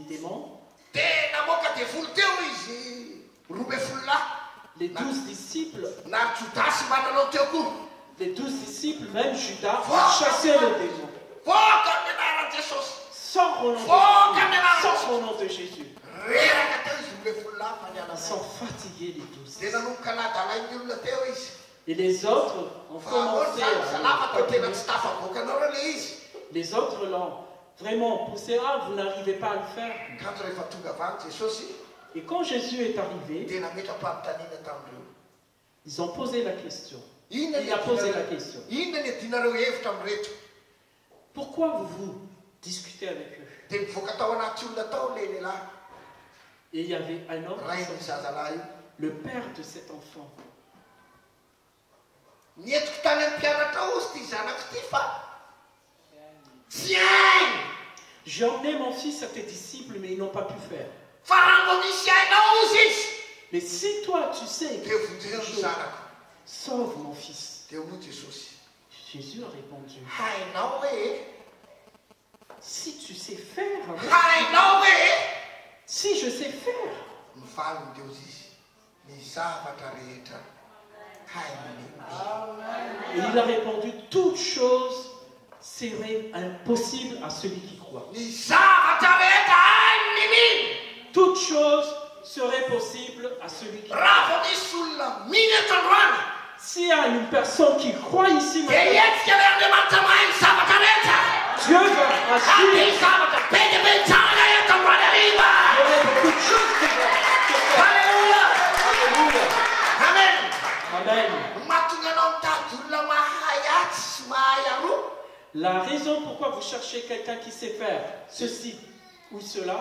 démons, les 12 disciples, même Judas, chassaient le démon. Sors au nom de Jésus. Ils sont fatigués les 12. Et les autres ont commencé à... Les autres l'ont vraiment poussé. Ah, vous n'arrivez pas à le faire. Et quand Jésus est arrivé, ils ont posé la question. Il a posé la question. Pourquoi vous discutez avec eux? Et il y avait un homme, le père de cet enfant. J'ai emmené mon fils à tes disciples, mais ils n'ont pas pu faire. Mais si toi tu sais que sauve mon fils. Jésus a répondu, si tu sais faire, si je sais faire, et il a répondu, toute chose serait impossible à celui qui croit. Toute chose serait possible à celui qui croit. S'il y a une personne qui croit ici maintenant, Dieu va agir. Il y aurait beaucoup de choses qui vont se faire. Alléluia. Amen. Amen. La raison pourquoi vous cherchez quelqu'un qui sait faire ceci ou cela,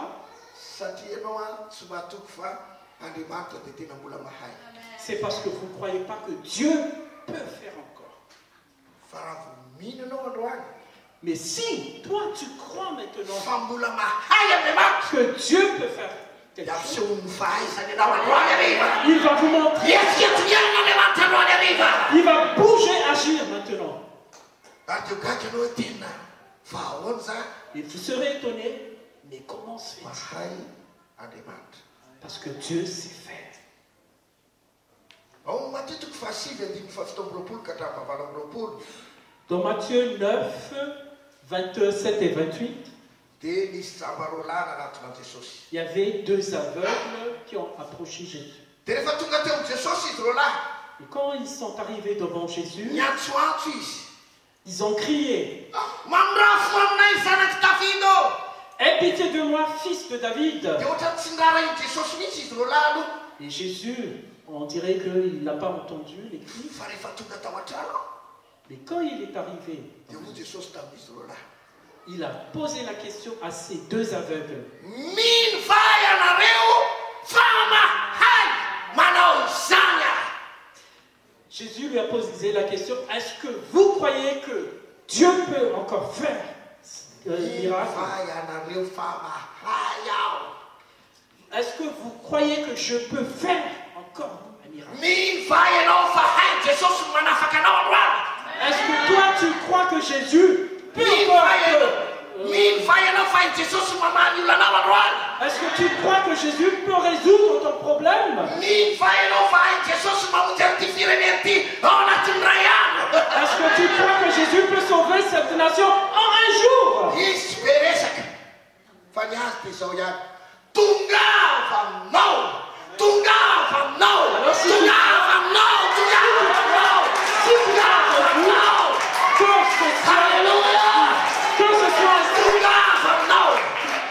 c'est parce que vous ne croyez pas que Dieu peut faire encore. Mais si toi tu crois maintenant que Dieu peut faire quelque chose, il va vous montrer. Il va bouger, agir maintenant. Et vous serez étonné, mais comment se fait-il? Parce que Dieu sait faire. Dans Matthieu 9, 27 et 28, il y avait deux aveugles qui ont approché Jésus. Et quand ils sont arrivés devant Jésus, Nyatsoatso izy. ils ont crié, Mamrafo aminay zanaky Davido. aie pitié de moi, fils de David. Dia ohatrany tsy nirara io Jesosy mihitsy izy ro lahy aloha. Et Jésus, on dirait qu'il n'a pas entendu les cris. Fa rehefa tonga tao an-trano, Mais quand il est arrivé, dia moa Jesosy tamin'izy ro lahy. il a posé la question à ces deux aveugles. Mino va ianareo fa mahay manao izany ahy. Jésus lui a posé la question, est-ce que vous croyez que Dieu peut encore faire un miracle? Va ianareo fa mahay aho. Est-ce que vous croyez que je peux faire encore un miracle? Mino va ianao fa hay Jesosy manafaka anao androany. Est-ce que toi tu crois que Jésus peut Mino encore va ianao fa hay Jesosy mamaly olona anao androany. Est-ce que tu crois que Jésus peut résoudre ton problème? Mino va ianao fa hay Jesosy mamonjy an'ity firenena ity ao anatin'ny ray andro. Est-ce que tu crois que Jésus peut sauver cette nation en un jour? Izy tsy be resaka fa ny azy dia izao ihany. Tongava aminao, tongava aminao, tongava aminao, tongava aminao, tongava aminao.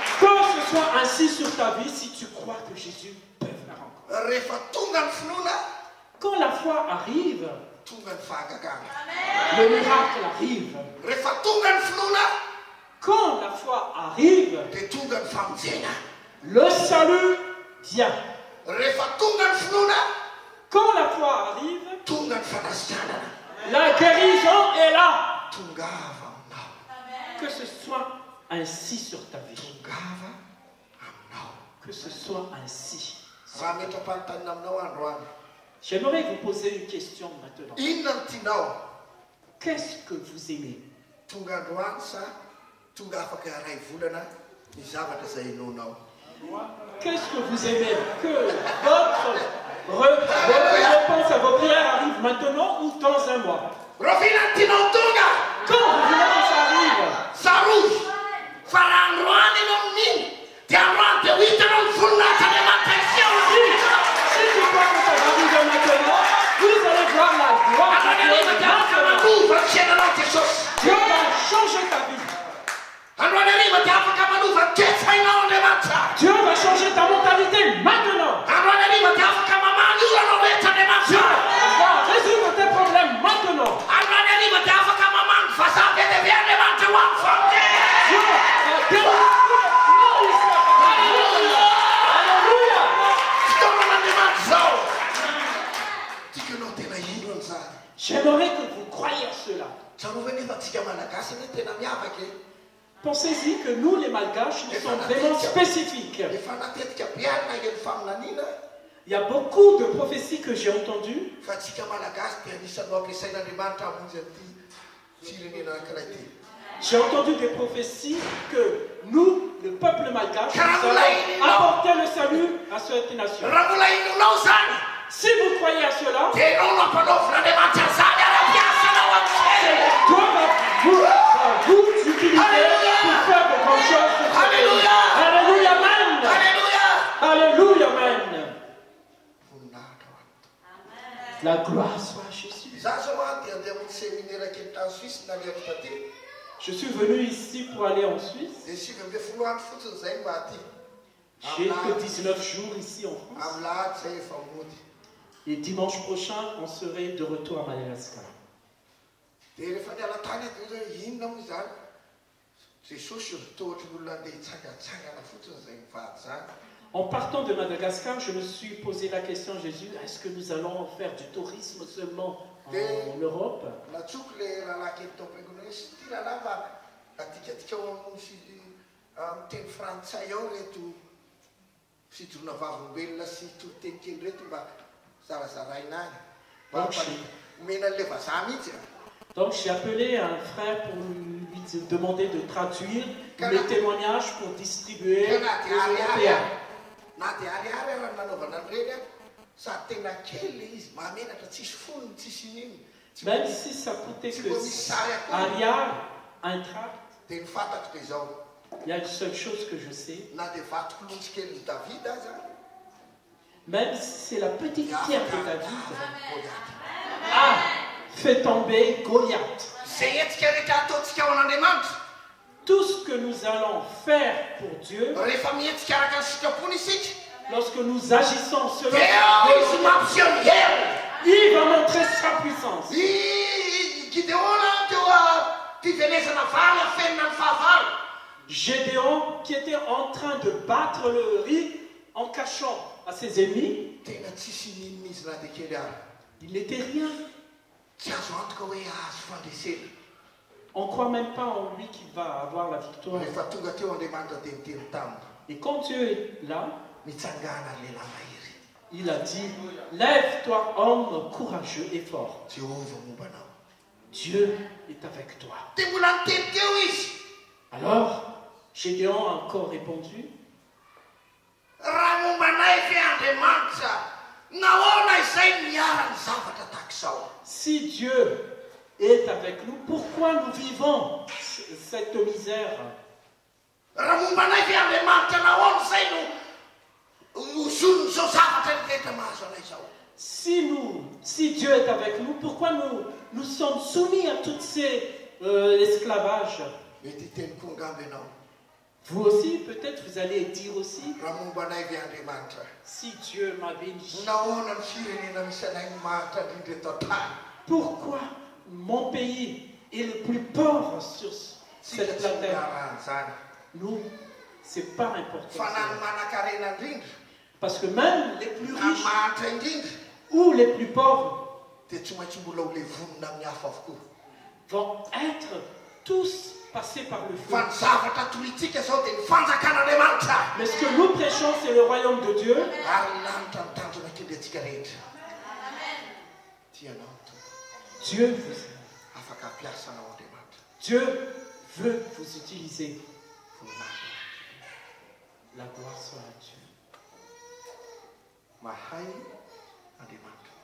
Que ce soit ainsi sur ta vie, si tu crois que Jésus peut faire encore. Rehefa tonga ny finoana, Quand la foi arrive, tonga ny fahagagana. le miracle arrive. Rehefa tonga ny finoana, Quand la foi arrive, dia tonga ny famonjena. le salut vient. Rehefa tonga ny finoana, Quand la foi arrive, tonga ny fanasitrana. la guérison est là. Tongava aminao, Que ce soit ainsi sur ta vie. tongava aminao. Que ce soit ainsi. Raha metra-panontaniana aminao androany, J'aimerais vous poser une question maintenant. inona no tianao? Qu'est-ce que vous aimez? Tonga androany sa tonga afaka iray volana ny zavatra izay inonao? Qu'est-ce que vous aimez? Que votre réponse à vos prières arrive maintenant ou dans un mois? Rovina ny tianao tonga? Quand vous voulez que ça arrive? Sarozy fa raha androany ianao amin'iny dia androany dia ho hitanao ny voninahitsy Andriamanitra Si tu crois que ça va arriver maintenant, vous allez voir la gloire de androany ariva dia afaka Dieu. manova ny fiainanao Jesosy. Dieu va changer ta vie. Androany ariva dia afaka manova ny toe-tsainao Andriamanitra. Dieu va changer ta mentalité maintenant. Androany ariva dia afaka mamaly olanao rehetra Dieu Andriamanitra. va résoudre tes problèmes maintenant. Androany ariva dia afaka mamany vazaha be lehibe Andriamanitra ho amin'ny famoteny. Dieu va guérir. Alléluia. Fitaovan'Andriamanitra zao. Tikanao tena ino an'izany? J'aimerais que vous croyiez à cela. Tsarovana nefa antsika malagasy ane tena miavaka e. Pensez-y que nous, les Malgaches, nous sommes vraiment spécifiques. Efa natetika be alina eny faminaniana Il y a beaucoup de prophéties que j'ai entendues, fa antsika malagasy dia anisan'ny ampiasain'Andriamanitra hamonjy an'ity firenena anankiray ity. j'ai entendu des prophéties que nous, le peuple malgache, nous allons apporter le salut à cette nation. Raha mbola inonao zany Si vous croyez à cela, dia ianao nampanaovin'Andriamanitra zany ara-piasanao amin'izay. Dieu va vous utiliser pour faire de grandes choses. Alléluia. Alléluia, Amen. Alléluia. Alléluia, Amen. Voninahitra ho anao. La gloire soit à Jésus. Za zao a dia andeha hamonjy séminaire kely tany Suisse naleako taty. Je suis venu ici pour aller en Suisse. Dia 15 andro fotsiny zay mba aty. J'ai que 19 jours ici en France. Amin'ny lahady zay efa mody. Et dimanche prochain, on serait de retour à Madagascar. Dia rehefa niala tany aty hoe inona moa zany? Jesosy tohatry ny olona andeha hitsangatsangana fotsiny zay mivady zany. En partant de Madagascar, je me suis posé la question, Jésus, est-ce que nous allons faire du tourisme seulement en Europe? Natsoko le rahalahy kely tao am-piangonana hoe sy ty rahalahy fa atikatika ao amin'ny teny frantsay ao reto fidorona vavolombelona sy toroteny kely reto mba zarazaraina any. Mba omena an'le vazaha mihitsy. Donc j'ai appelé un frère pour lui demander de traduire les témoignages pour distribuer aux Européens. Na dia ariary raha nanaovana an'ireny sady tena kely le izy mahamenatra tsisy fonony tsisy ininy. Même si ça coûtait que Arial, un tract, Dia ny fantako dia izao il y a une seule chose que je sais, na dia vatoko lontsy kely ny Davida aza Même si c'est la petite pierre de David, Goliath. a fait tomber Goliath. Zay etsika rehetra ataontsika ao an'Andriamanitra. Tout ce que nous allons faire pour Dieu, Rehefa mihetsika araka ny sikapony isika, lorsque nous agissons selon dia sa izy volonté, mampiseho ny hery. il va montrer sa puissance. I Gideona teo fivelezana vary afenina ny fahavalo. Gédéon, qui était en train de battre le riz en cachant à ses ennemis, Tena tsisy ninona izy na dia kely ary. il n'était rien. Tsy azo antoka hoe azo fandresena. On ne croit même pas en lui qui va avoir la victoire. Rehefa tonga teo Andriamanitra dia niteny taminy. Et quand Dieu est là, Mitsangana lehilahy mahery. il a dit, lève-toi homme courageux et fort. Jehova mombanao. Dieu est avec toi. Dia mbola niteny teo izy. Alors, Gédéon a encore répondu, Raha mombanay fe Andriamanitra, nahoana izay miara-ny zavatra tahak'izao? si Dieu est avec nous, pourquoi nous vivons cette misère? Raha mombanay fe Andriamanitra, nahoana izay no zonony zao zavatra rehetra mahazo anay izao? Si Dieu est avec nous, pourquoi nous sommes soumis à toutes ces esclavages? Mety hiteny koa ngambo ianao. Vous aussi, peut-être vous allez dire aussi, Raha mombanay fe Andriamanitra, si Dieu m'a béni, nahoana ny firenena misy anay ny mahitra indrindra eto an-tany? pourquoi mon pays est le plus pauvre sur Tsika cette tsy planète? miarahany zany. Nous, c'est pas important. Fa na ny manan-karena indrindra, Parce que même les plus na ny riches mahitra indrindra, ou les plus pauvres dia tsy maintsy mbola ho levonina amin'ny hafa avokoa. vont être tous passés par le Fa feu. ny zavatra tolitsika zao dia ny fanjakan'Andriamanitra. Mais ce que nous prêchons, c'est le royaume de Dieu. Ary ny lanitra ny tanjona kely antsika rehetra. Tianao to Dieu vous aime. afaka ampiasanao Andriamanitra. Dieu veut vous utiliser. Voninahitra. La gloire soit à Dieu. Mahay Andriamanitra.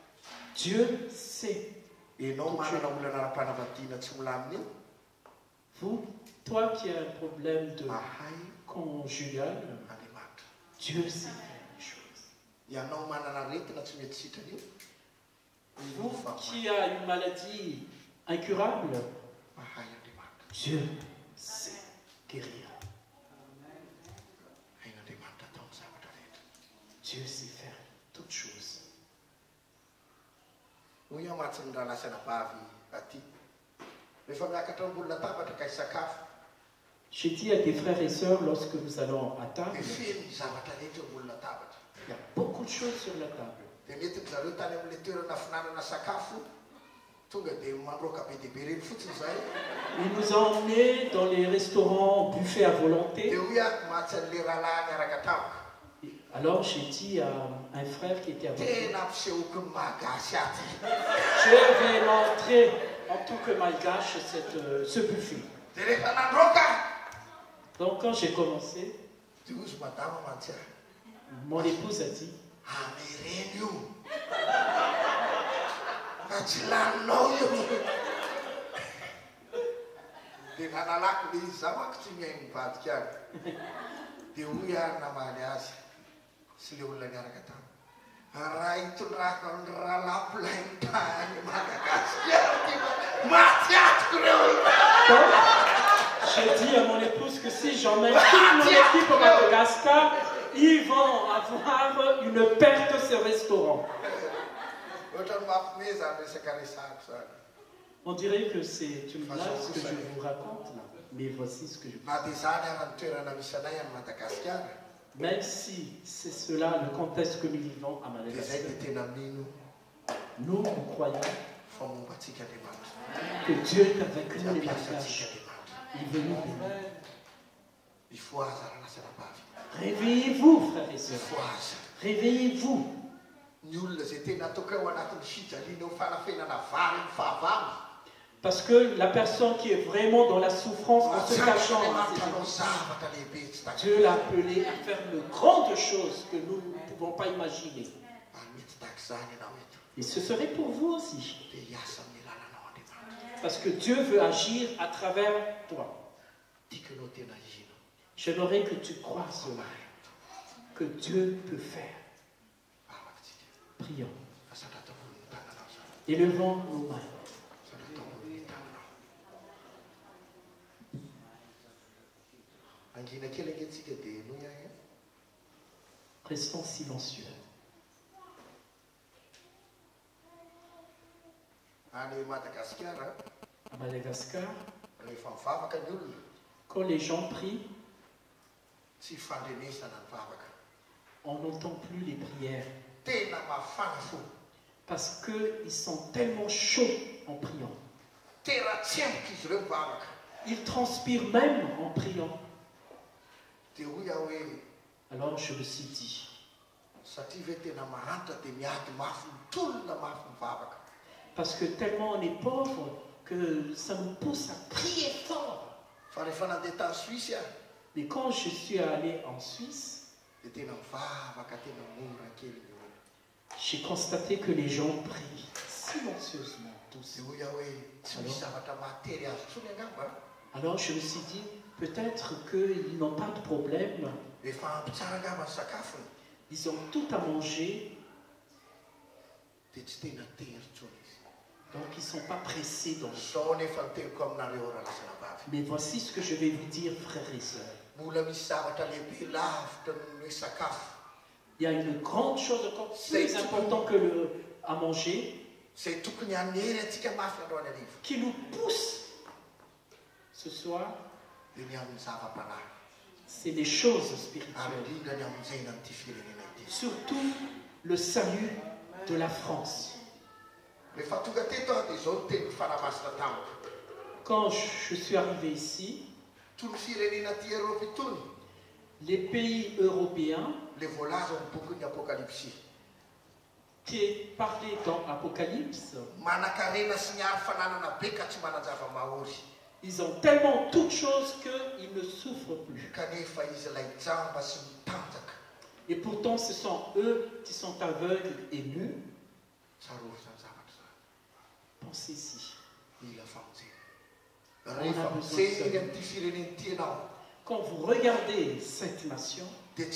Dieu sait. Ianao manana olana ara-panavadiana tsy milamina io. Vous, toi qui as un problème de Mahay conjugal, Andriamanitra. Dieu sait faire les choses. Ianao manana aretina tsy mety sitrana io. Vous qui as une maladie incurable, Mahay Andriamanitra. Dieu sait guérir. Hain'Andriamanitra ataony zavatra rehetra. Dieu sait faire toutes choses. Hoy aho matsin'ny raha lasana vavy aty. Rehefa miakatra ambony latabatra ka hisakafo, J'ai dit à des frères et sœurs, lorsque nous allons à table, dia feno ny zavatra rehetra ambony latabatra. il y a beaucoup de choses sur la table. Dia mety ny zareo tany amin'ilay toerana finanana sakafo, tonga dia mandroaka be dia be reny fotsiny zay. Ils nous ont emmenés dans les restaurants buffet à volonté. Dia hoy aho matsy an'ilay rahalahy niaraka tamiko. Alors j'ai dit à un frère qui était avec nous, Tena ampisehoko ny mahagasy aty. je vais montrer en tant que malgache ce buffet. Dia rehefa nandroaka, Donc quand j'ai commencé, dia ozy madama mantsy ahy. mon épouse a dit, Amereny io. Fa tsy laninao io. Dia nanalako le izy za manko tsy mihaino mivadika any. Dia hoy aho namaly azy sy le olona niaraka taminy. Raha hitondrako ny rahalampolainy tany Madagasikara ty maty atiko reo olona. donc, j'ai dit à mon épouse que si j'emmène toute mon équipe au Madagascar, ils vont avoir une perte de ce restaurant. Ohatra ny mampime zany resaka resako zany. On dirait que c'est une blague ce que je vous raconte là, mais voici ce que je Na dia zany ary ny toerana misy anay any Madagasikara. Même si c'est cela le contexte que nous vivons à Dia zay Madagascar, dia tena mino nous croyons fa mombantsika Andriamanitra. que Dieu est avec Tsy nous les ampiasantsika malgaches. Andriamanitra. Il veut nous bénir. Ifoaza raha lasana vavy. Réveillez-vous, frères et sœurs. Ifoaza. Réveillez-vous. Ny olona izay tena atoka ao anatin'ny fijaliana ao fanafenana vary ny fahavalo. Parce que la personne qui est vraiment dans la souffrance en se cachant, Andriamanitra zavatra lehibe tsy taka. Dieu l'a appelé à faire de grandes choses que nous ne pouvons pas imaginer. Ary mety tahak'izany ianao eto. Et ce serait pour vous aussi. Dia hiasa amin'ny lalanao Andriamanitra. Parce que Dieu veut agir à travers toi. Tikanao tena ino. J'aimerais que tu crois cela. Que Dieu peut faire. Prions. Élevons nos mains. Restons silencieux. À Madagascar, quand les gens prient, on n'entend plus les prières. Parce qu'ils sont tellement chauds en priant. Ils transpirent même en priant. Alors je me suis dit, parce que tellement on est pauvre que ça nous pousse à prier fort. Mais quand je suis allé en Suisse, j'ai constaté que les gens prient silencieusement tous. Alors je me suis dit, peut-être qu'ils n'ont pas de problème. Ils ont tout à manger. Donc ils ne sont pas pressés dans le temps. Mais voici ce que je vais vous dire, frères et sœurs. Il y a une grande chose encore plus importante que le à manger qui nous pousse ce soir. C'est les choses spirituelles. Surtout le salut de la France. Quand je suis arrivé ici, les pays européens qui est parlé dans l'Apocalypse, ils ont tellement toutes choses qu'ils ne souffrent plus. Et pourtant, ce sont eux qui sont aveugles et nus. Pensez-y. Quand vous regardez cette nation, il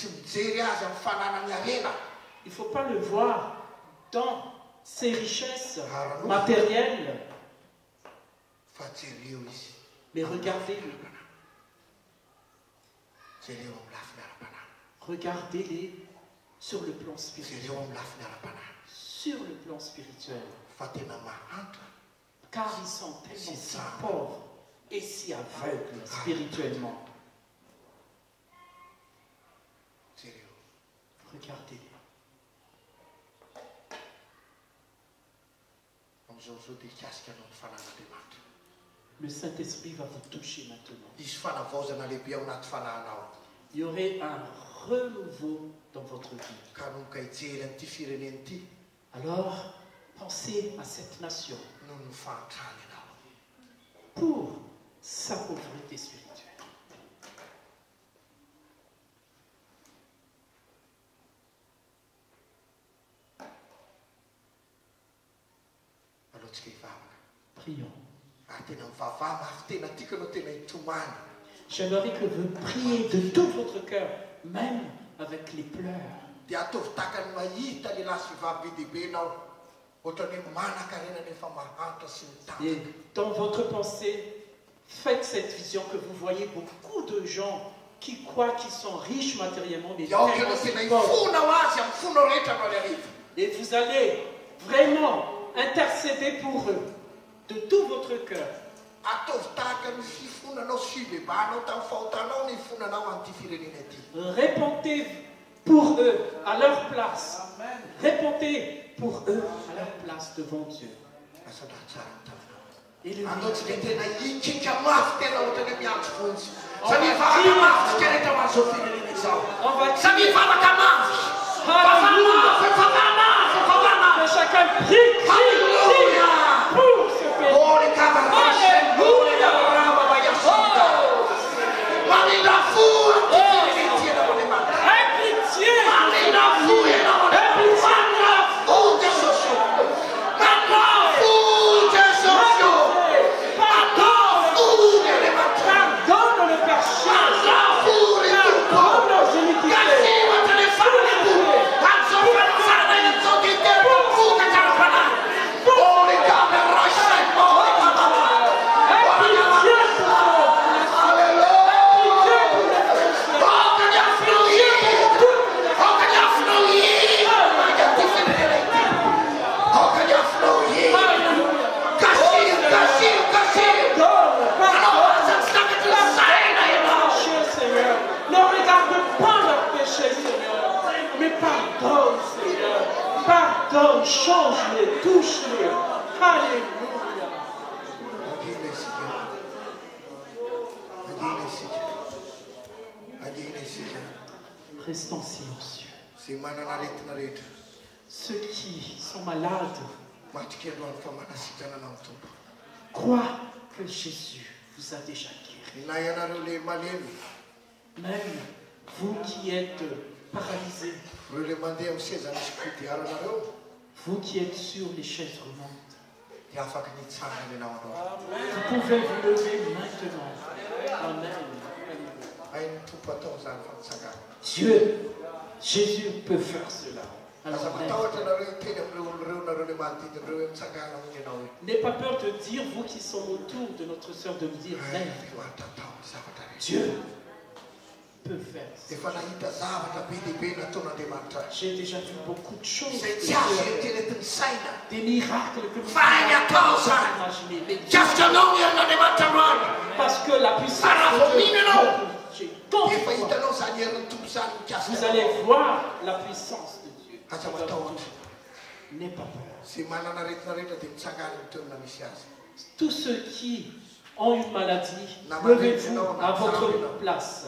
ne faut pas le voir dans ses richesses matérielles, mais regardez-le. Regardez-les sur le plan spirituel. Sur le plan spirituel. Car ils sont tellement si pauvres et si aveugles spirituellement. Regardez-les. Le Saint-Esprit va vous toucher maintenant. Il y aurait un renouveau dans votre vie. Alors, pensez à cette nation pour sa pauvreté spirituelle. Prions. J'aimerais que vous priez de tout votre cœur, même avec les pleurs. Et dans votre pensée, faites cette vision que vous voyez beaucoup de gens qui croient qu'ils sont riches matériellement, mais tellement pauvres. Et vous allez vraiment intercéder pour eux de tout votre cœur. Répondez pour eux à leur place. Répondez pour eux à leur place devant Dieu. Et le chacun prie pour ce pays. Pardonne leurs iniquités. change-les, touche-les. Alléluia. Restons silencieux. Ceux qui sont malades croient que Jésus vous a déjà guéri. Même vous qui êtes paralysés, vous qui êtes sur les chaises roulantes, vous pouvez vous lever maintenant. Amen. Dieu, Jésus peut faire cela. Alors, n'ayez pas peur de dire, vous qui sont autour de notre sœur, de me dire, lève-toi. Dieu peut faire cela. J'ai déjà vu beaucoup de choses. Des miracles que vous pouvez imaginer. Parce que la puissance de Dieu, vous allez voir la puissance de Dieu. N'aie pas peur. Tous ceux qui ont une maladie, levez-vous à votre place.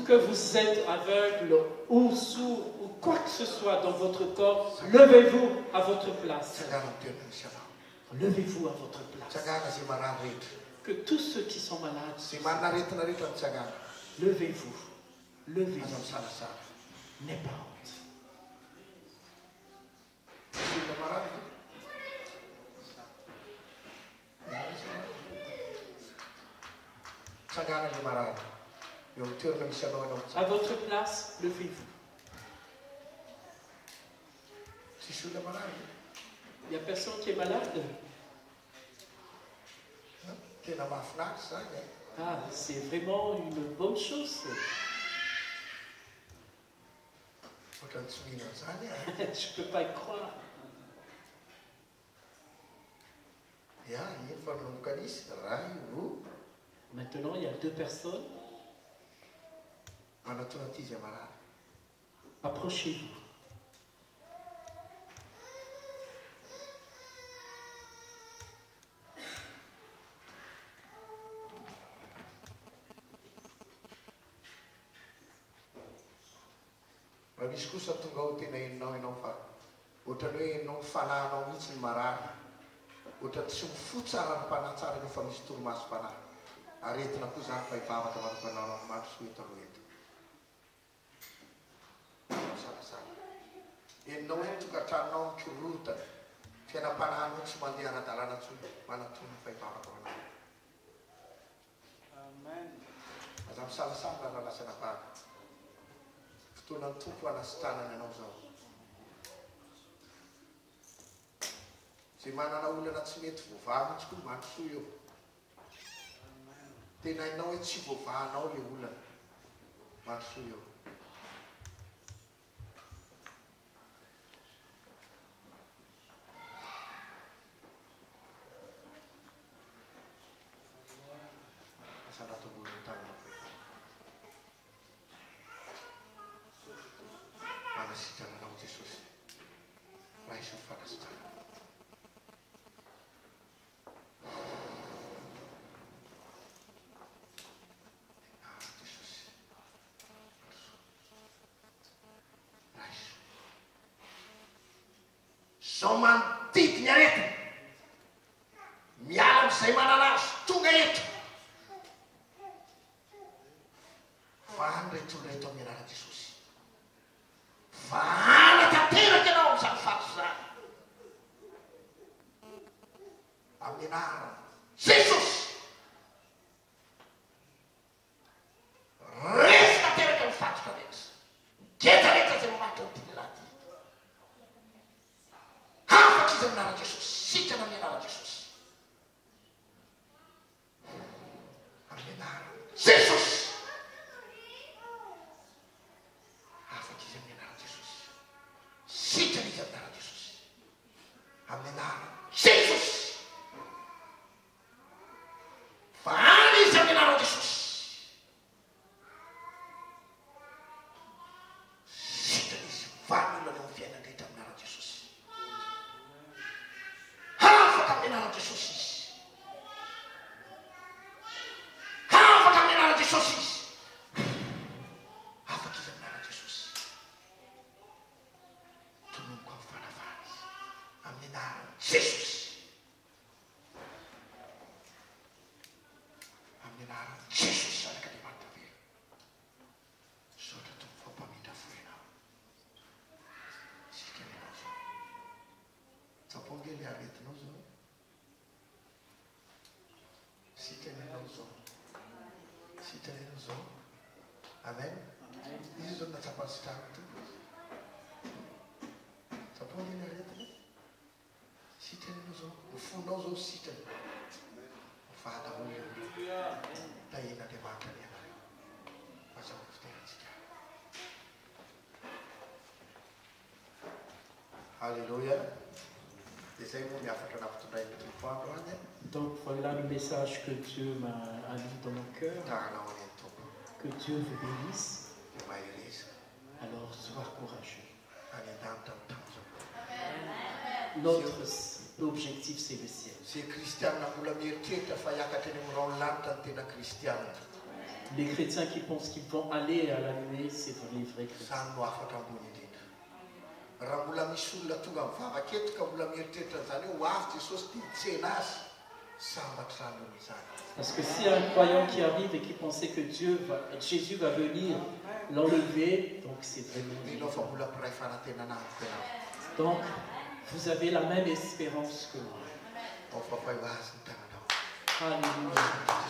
Que vous êtes aveugle ou sourd ou quoi que ce soit dans votre corps, levez-vous à votre place. Levez-vous à votre place. Que tous ceux qui sont malades, levez-vous. Levez-vous. N'aie pas honte. À votre place, levez-vous. Il n'y a personne qui est malade. Ah, c'est vraiment une bonne chose. Je ne peux pas y croire. Maintenant, il y a 2 personnes. Approchez-vous. Discussa tungau tina noi non fa. Utanui non fana non mitsin marana. Utat sum futsara panatsara no famis turmas pana. Aretina kusa pai pava taman panano mat suita luet. Sala. E non è tu kata non churuta. Tiena panano sumandiana talana su mana tu pai pava taman. Amen. Azam sala la sana pa. Non tutto alla stana non so. Se mana na ula na tsmet fu fa ma sku ma su yo. Te nai no ci fu fa no yo ula. Ma su yo. Sarà tu volontà. Soman tit nyaret. Mialam sai mananas tunga itu. Faham itu mirara Jesus. Faham tatera que não sa fasa. Aminar. Jesus. Resta ter que faz com eles. Que tareta se mata o tilati. Mirara Jesus, sita na mirara Jesus. Aminar. Jesus. Afa que mirara Jesus. Sita na mirara Jesus. Aminar. Jesus. Fale na mirara Jesus. Sita na família não viene de mirara Jesus. Jesús. Afaka izy amin'anarana Jesosy. Tononoko amin'ny fanavana amin'ny anarana Jesosy. Amin'ny anarana Jesosy Zanak'Andriamanitra be. Saotra tompo fampamindra foenao. Sika ianao zao. Tsaponge ny aretinao zao. Sika ianao zao. Sika ianao zao. Amen. Izy zao natsapany sitrano tompo. Tsaponge ny aretina. Sika ianao zao. Ny fonao zao sika. Fada olona. Tahina Andriamanitra ny anareo. Mazao fiterantsika. Alléluia. Izay moa miafatra nampitondrainy tompoandro any. Donc voilà le message que Dieu m'a mis dans mon cœur. Taranao any tompo. Que Dieu vous bénisse. Mahereza. Alors sois courageux. Any an-danitra amin'ny tany zao. Notre objectif c'est le ciel. Zay kristianina mbola mieritreritra fa hiakatra eny amin'ny raolanitra ny tena kristianina. Les chrétiens qui pensent qu'ils vont aller à la nuée, c'est les vrais chrétiens. Zany no afatra ambony indrindra. Raha mbola misy olona tonga mivavaka ka mbola mieritreritra an'izany hoe ho avy Jesosy tia tsena azy, sambatra rano izany. Parce que si un croyant qui arrive et qui pensait que Jésus va venir l'enlever, donc c'est vraiment. Mino fa mbola mpiray fanantenana azy tena. Donc vous avez la même espérance que moi. Ao fafaio azy ny tananao. Alléluia.